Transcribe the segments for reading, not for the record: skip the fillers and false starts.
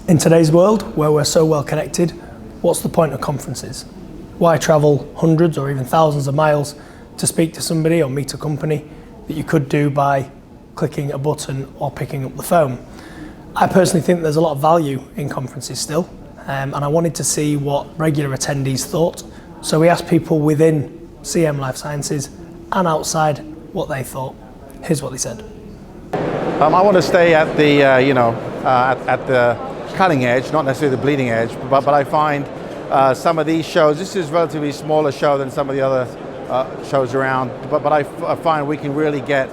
In today's world, where we're so well connected, what's the point of conferences? Why travel hundreds or even thousands of miles to speak to somebody or meet a company that you could do by clicking a button or picking up the phone? I personally think there's a lot of value in conferences still, and I wanted to see what regular attendees thought. So we asked people within CM Life Sciences and outside what they thought. Here's what they said. I want to stay at the, at the cutting edge, not necessarily the bleeding edge, but I find some of these shows, this is a relatively smaller show than some of the other shows around, but I find we can really get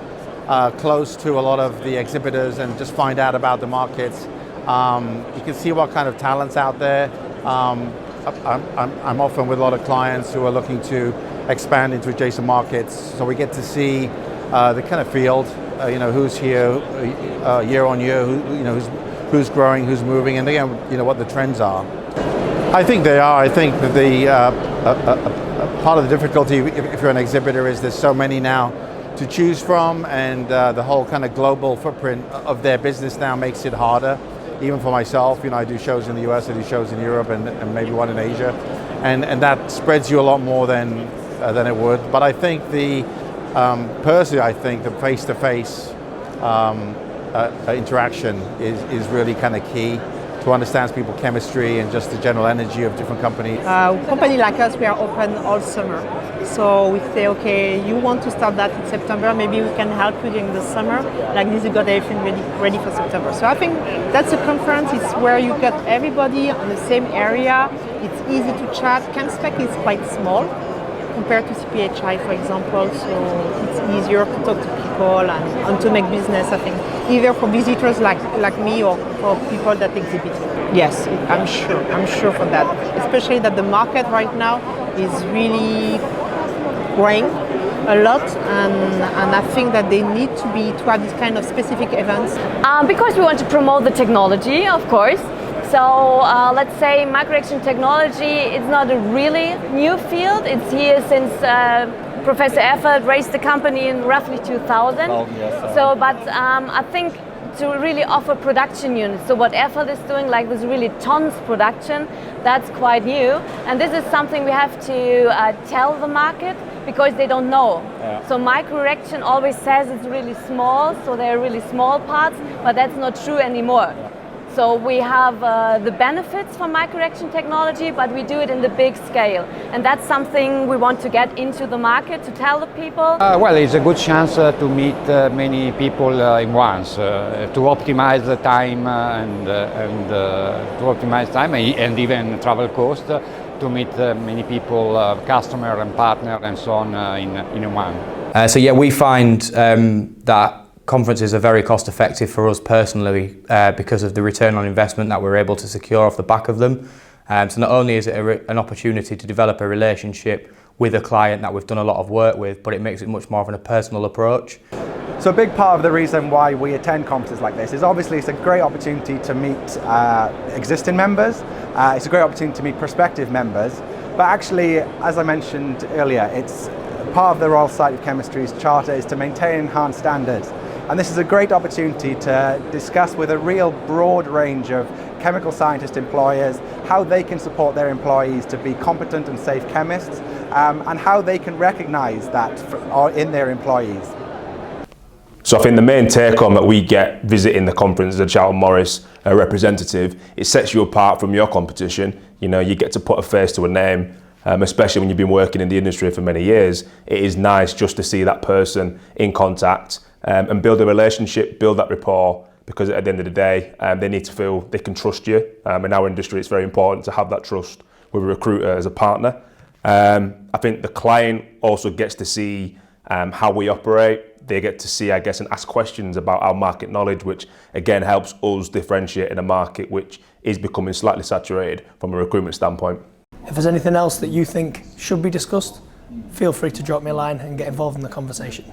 close to a lot of the exhibitors and just find out about the markets. You can see what kind of talent's out there. I'm often with a lot of clients who are looking to expand into adjacent markets, so we get to see the kind of field, who's here year on year, who's growing, who's moving, and again, what the trends are. I think they are. I think that the part of the difficulty if you're an exhibitor is there's so many now to choose from, and the whole kind of global footprint of their business now makes it harder. Even for myself, I do shows in the US, I do shows in Europe, and maybe one in Asia, and that spreads you a lot more than it would. But I think personally, I think the face-to-face interaction is really kind of key to understand people's chemistry and just the general energy of different companies. Company like us, we are open all summer. So we say, okay, you want to start that in September, maybe we can help you during the summer. Like this, you got everything ready for September. So I think that's a conference, it's where you got everybody on the same area. It's easy to chat. Chemspec is quite small compared to CPHI, for example, so it's easier to talk to people and to make business, I think, either for visitors like me or for people that exhibit. Yes, I'm sure for that, especially that the market right now is really growing a lot, and I think that they need to have this kind of specific events. Because we want to promote the technology, of course. So let's say microreaction technology is not a really new field. It's here since Professor Effert raised the company in roughly 2000. But I think to really offer production units, so what Effert is doing, like this really tons production, that's quite new. And this is something we have to tell the market, because they don't know. Yeah. So microreaction always says it's really small, so they're really small parts, but that's not true anymore. Yeah. So we have the benefits from microreaction technology, but we do it in the big scale. And that's something we want to get into the market, to tell the people. Well, it's a good chance to meet many people in once, to optimize the time and even travel cost, to meet many people, customer and partner and so on in one. So yeah, we find that conferences are very cost effective for us personally because of the return on investment that we're able to secure off the back of them. So not only is it an opportunity to develop a relationship with a client that we've done a lot of work with, but it makes it much more of a personal approach. So a big part of the reason why we attend conferences like this is obviously it's a great opportunity to meet existing members, it's a great opportunity to meet prospective members, but actually, as I mentioned earlier, it's part of the Royal Society of Chemistry's charter is to maintain enhanced standards. And this is a great opportunity to discuss with a real broad range of chemical scientist employers how they can support their employees to be competent and safe chemists, and how they can recognise that in their employees. So I think the main take home that we get visiting the conference as a Charlton Morris representative, it sets you apart from your competition. You get to put a face to a name, especially when you've been working in the industry for many years. It is nice just to see that person in contact and build a relationship, build that rapport, because at the end of the day, they need to feel they can trust you. In our industry, it's very important to have that trust with a recruiter as a partner. I think the client also gets to see how we operate. They get to see, I guess, and ask questions about our market knowledge, which again helps us differentiate in a market which is becoming slightly saturated from a recruitment standpoint. If there's anything else that you think should be discussed, feel free to drop me a line and get involved in the conversation.